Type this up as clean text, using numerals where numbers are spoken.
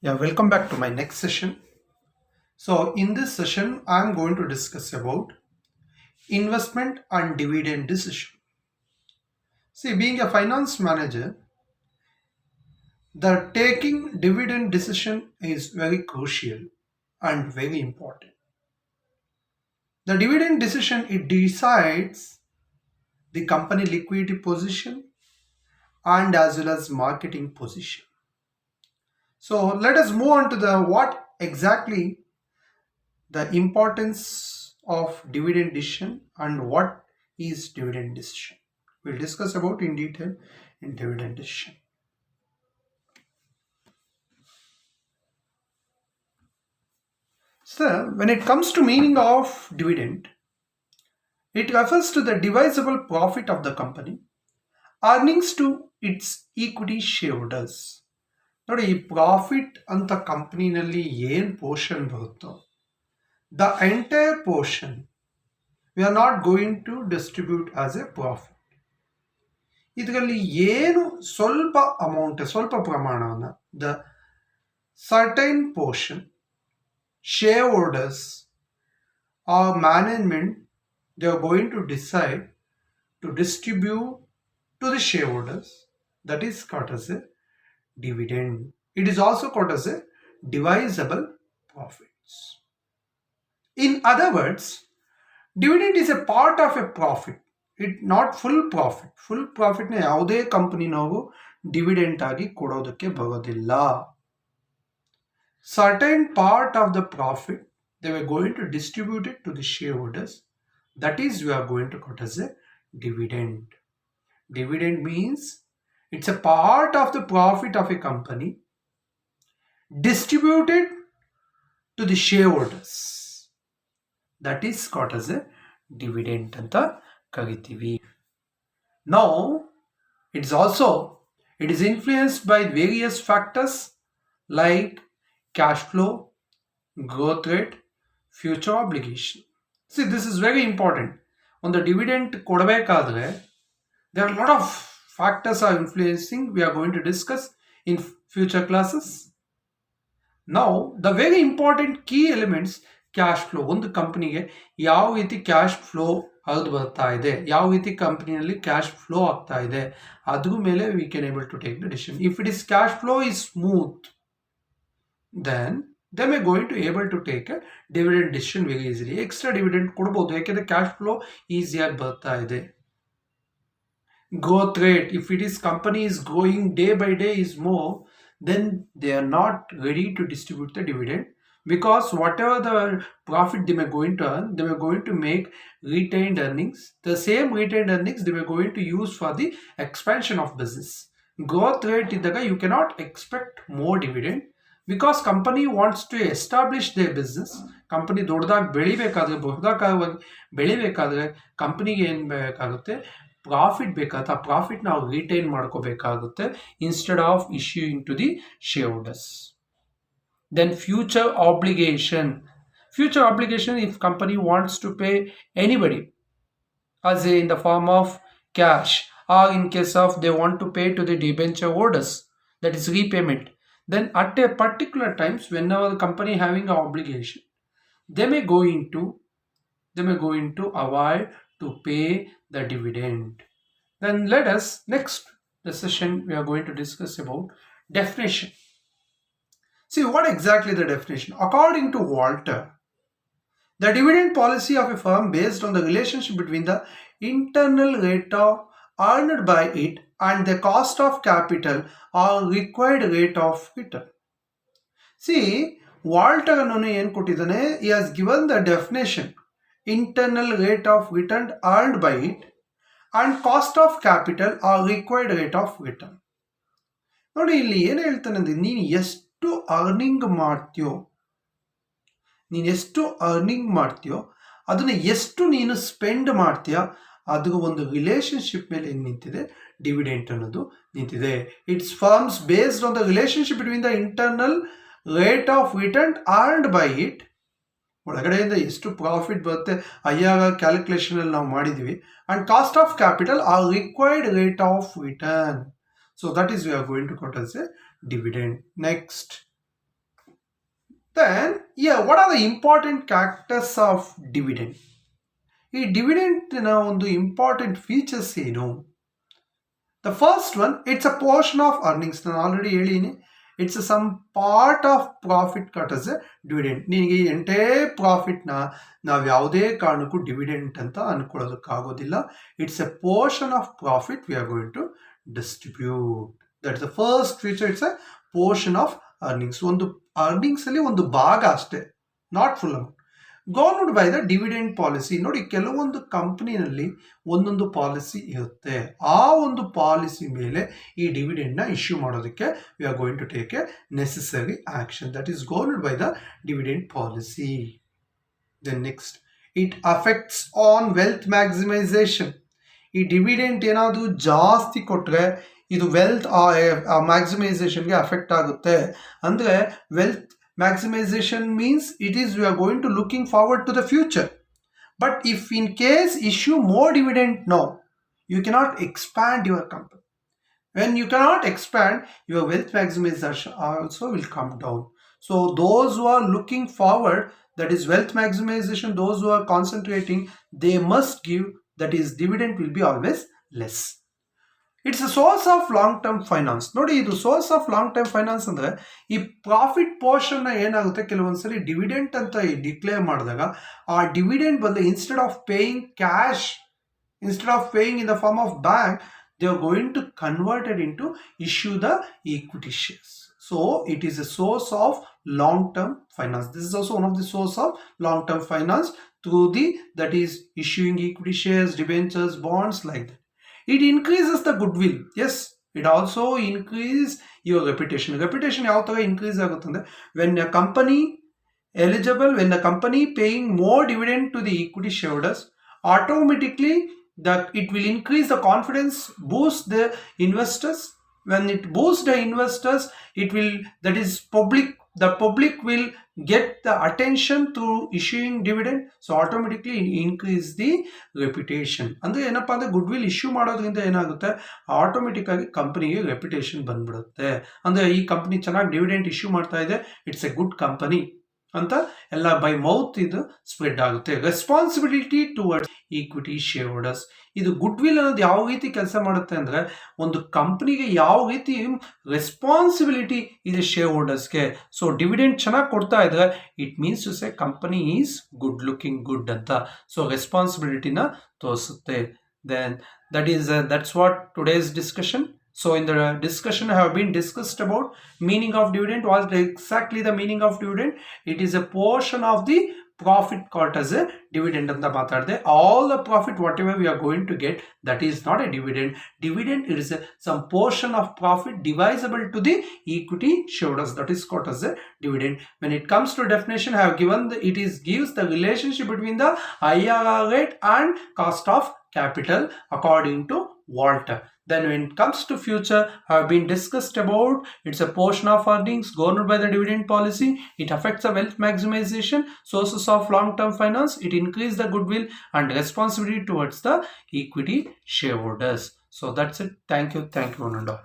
Yeah, welcome back to my next session. So, in this session, I'm going to discuss about investment and dividend decision. See, being a finance manager, the taking dividend decision is very crucial and very important. The dividend decision it decides the company liquidity position and as well as marketing position. So, let us move on to the what exactly the importance of dividend decision and what is dividend decision. We'll discuss about in detail in dividend decision. So when it comes to meaning of dividend, it refers to the divisible profit of the company, earnings to its equity shareholders. ನೋಡಿ ಈ profit ಅಂತ ಕಂಪ್ನಿನಲ್ಲಿ ಏನು portion ಬರುತ್ತೋ the entire portion we are not going to distribute as a profit. ಇದರಲ್ಲಿ ಏನು ಸ್ವಲ್ಪ ಪ್ರಮಾಣವನ್ನು the certain portion shareholders or management they are going to decide to distribute to the shareholders, that is called as a dividend. It is also called as a divisible profits. In other words, dividend is a part of a profit, it not full profit. Full profit ನ ಯಾವುದೇ company ನಾವು dividend ಆಗಿ ಕೊಡೋದಕ್ಕೆ ಬರೋದಿಲ್ಲ. Certain part of the profit they were going to distribute it to the shareholders, that is we are going to call as a dividend. Dividend means it's a part of the profit of a company distributed to the shareholders, that is called as a dividend ಅಂತ ಕರಿತೀವಿ. Now it is influenced by various factors like cash flow, growth rate, future obligation. See, this is very important. On the dividend ಕೊಡಬೇಕಾದ್ರೆ there are a lot of factors are influencing. We are going to discuss in future classes. Now, the very important key elements cash flow. ಒಂದು ಕಂಪನಿಗೆ ಯಾವ ರೀತಿ cash flow ಹರಿದು ಬರ್ತಾ ಇದೆ, ಯಾವ ರೀತಿ ಕಂಪನಿಯಲ್ಲಿ ಕ್ಯಾಶ್ ಫ್ಲೋ ಆಗ್ತಾ ಇದೆ, ಅದ್ರ ಮೇಲೆ we can able to take the decision. If it is cash flow is smooth, then they may going to able to take a dividend decision very easily. Extra dividend ಕೊಡಬಹುದು ಯಾಕೆಂದ್ರೆ cash flow ಈಸಿಯಾಗಿ ಬರ್ತಾ ಇದೆ. Growth rate, if it is company is growing day by day is more, then they are not ready to distribute the dividend, because whatever the profit they were going to earn, they were going to make retained earnings. The same retained earnings they were going to use for the expansion of business. Growth rate idaga you cannot expect more dividend, because company wants to establish their business. Company ದೊಡ್ಡದಾಗಿ ಬೆಳಿಬೇಕಾದ್ರೆ ಬೆಳಿಬೇಕಾದ್ರೆ ಕಂಪನಿಗೆ ಏನು ಬೇಕಾಗುತ್ತೆ, profit ಬೇಕಾಗುತ್ತೆ. ಆ profit ನಾವು retain ಮಾಡ್ಕೋಬೇಕಾಗುತ್ತೆ instead of issuing to the shareholders. Then future obligation. Future obligation, if company wants to pay anybody as in the form of cash, or in case of they want to pay to the debenture holders, that is repayment, then at a particular times whenever the company having an obligation, they may go into avoid to pay the dividend. Then let us next the session we are going to discuss about definition. See, what exactly the definition? According to Walter, the dividend policy of a firm based on the relationship between the internal rate of earned by it and the cost of capital or required rate of return. See, Walter ಏನು ಕೊಟ್ಟಿದ್ದಾನೆ, he has given the definition internal rate of return earned by it and cost of capital or required rate of return. ನೋಡಿ ಇಲ್ಲಿ ಏನು ಹೇಳ್ತಾನೆ ಅಂದ್ರೆ, ನೀನು ಎಷ್ಟು earning ಮಾಡ್ತೀಯೋ ಅದನ್ನ ಎಷ್ಟು ನೀನು ಸ್ಪೆಂಡ್ ಮಾಡ್ತೀಯೋ ಅದು ಒಂದು ರಿಲೇಶನ್ಶಿಪ್ ಮೇಲೆ ಏನು ನಿಂತಿದೆ, ಡಿವಿಡೆಂಟ್ ಅನ್ನೋದು ನಿಂತಿದೆ. It's firms based on the relationship between the internal rate of return earned by it, ಒಳಗಡೆಯಿಂದ ಎಷ್ಟು ಪ್ರಾಫಿಟ್ ಬರುತ್ತೆ ಅಯ್ಯಾಗ ಕ್ಯಾಲ್ಕುಲೇಷನಲ್ಲಿ ನಾವು ಮಾಡಿದ್ದೀವಿ, and cost of capital R required rate of return. So that is we are going to quote as a dividend. Next, Then, yeah, what are the important characters of dividend? ಈ ಡಿವಿಡೆಂಟ್ನ ಒಂದು important features ಏನು? The first one, it's a portion of earnings. ನಾನು already ಹೇಳಿನಿ, it's some part of profit cut as a dividend. ನಿನಗೆ ಎಂಟೇ ಪ್ರಾಫಿಟ್ನ ನಾವು ಯಾವುದೇ ಕಾರಣಕ್ಕೂ ಡಿವಿಡೆಂಟ್ ಅಂತ ಅನ್ಕೊಳ್ಳೋದಕ್ಕಾಗೋದಿಲ್ಲ. It's a portion of profit we are going to distribute. That is the first feature. It's a portion of earnings. ಒಂದು ಅರ್ನಿಂಗ್ಸ್ ಅಲ್ಲಿ ಒಂದು ಭಾಗ ಅಷ್ಟೇ, not full amount. Government by the dividend policy. ನೋಡಿ, ಕೆಲವೊಂದು ಕಂಪನಿನಲ್ಲಿ ಒಂದೊಂದು ಪಾಲಿಸಿ ಇರುತ್ತೆ. ಆ ಒಂದು ಪಾಲಿಸಿ ಮೇಲೆ ಈ ಡಿವಿಡೆಂಡ್ನ ಇಶ್ಯೂ ಮಾಡೋದಕ್ಕೆ we are going to take a necessary action. That is government by the dividend policy. Then next, it affects on wealth maximization. ಈ ಡಿವಿಡೆಂಟ್ ಏನಾದರೂ ಜಾಸ್ತಿ ಕೊಟ್ಟರೆ ಇದು ವೆಲ್ತ್ ಮ್ಯಾಕ್ಸಿಮೈಸೇಷನ್ಗೆ ಅಫೆಕ್ಟ್ ಆಗುತ್ತೆ. ಅಂದರೆ wealth maximization means it is we are going to looking forward to the future. But if in case issue more dividend now, you cannot expand your company. When you cannot expand, your wealth maximization also will come down. So those who are looking forward, that is wealth maximization, those who are concentrating, they must give, that is dividend will be always less. It's a source of long term finance. ನೋಡಿ, ಇದು source of long term finance ಅಂದರೆ ಈ profit ಪೋರ್ಷನ್ನ ಏನಾಗುತ್ತೆ, ಕೆಲವೊಂದ್ಸಲಿ dividend ಅಂತ declare ಮಾಡಿದಾಗ ಆ dividend ಬಂದು instead of paying cash, instead of paying in the form of bank, they are going to convert it into issue the equity shares. So it is a source of long term finance. This is also one of the source of long term finance through the, that is issuing equity shares, debentures, bonds, like that. It increases the goodwill. Yes, it also increases your reputation. Reputation ಯಾವ ತರ increase ಆಗುತ್ತೆ ಅಂದ್ರೆ, when a company eligible, when the company paying more dividend to the equity shareholders, automatically that it will increase the confidence, boost the investors. When it boosts the investors, it will, that is public, the public will get the attention through issuing dividend. So automatically increase the reputation. ಅಂದ್ರೆ ಏನಪ್ಪಾ ಅಂದ್ರೆ good will issue ಮಾಡೋದ್ರಿಂದ ಏನಾಗುತ್ತೆ, automatic ಆಗಿ ಕಂಪನಿಗೆ reputation ಬಂದ್ಬಿಡುತ್ತೆ. ಅಂದ್ರೆ ಈ ಕಂಪನಿ ಚೆನ್ನಾಗಿ ಡಿವಿಡೆಂಟ್ ಇಶ್ಯೂ ಮಾಡ್ತಾ ಇದೆ, ಇಟ್ಸ್ ಎ ಗುಡ್ ಕಂಪನಿ ಅಂತ ಎಲ್ಲ ಬೈ ಮೌತ್ ಇದು ಸ್ಪ್ರೆಡ್ ಆಗುತ್ತೆ. Responsibility towards equity share holders. ಇದು ಗುಡ್ ವಿಲ್ ಅನ್ನೋದು ಯಾವ ರೀತಿ ಕೆಲಸ ಮಾಡುತ್ತೆ ಅಂದರೆ, ಒಂದು ಕಂಪ್ನಿಗೆ ಯಾವ ರೀತಿ ರೆಸ್ಪಾನ್ಸಿಬಿಲಿಟಿ ಇದೆ ಶೇರ್ ಹೋಲ್ಡರ್ಸ್ಗೆ. ಸೊ ಡಿವಿಡೆಂಟ್ ಚೆನ್ನಾಗಿ ಕೊಡ್ತಾ ಇದ್ರೆ it means to say company is good looking good ಅಂತ. ಸೊ ರೆಸ್ಪಾನ್ಸಿಬಿಲಿಟಿನ ತೋರಿಸುತ್ತೆ. Then that's what today's discussion. So in the discussion I have been discussed about meaning of dividend. What exactly the meaning of dividend? It is a portion of the profit called as a dividend anta maatade. All the profit whatever we are going to get, that is not a dividend. Dividend is some portion of profit divisible to the equity shareholders, that is called as a dividend. When it comes to definition, I have given gives the relationship between the IRR rate and cost of capital according to Walter. Then when it comes to future, have been discussed about, it's a portion of earnings governed by the dividend policy. It affects the wealth maximization, sources of long-term finance. It increases the goodwill and responsibility towards the equity shareholders. So that's it. Thank you, one and all.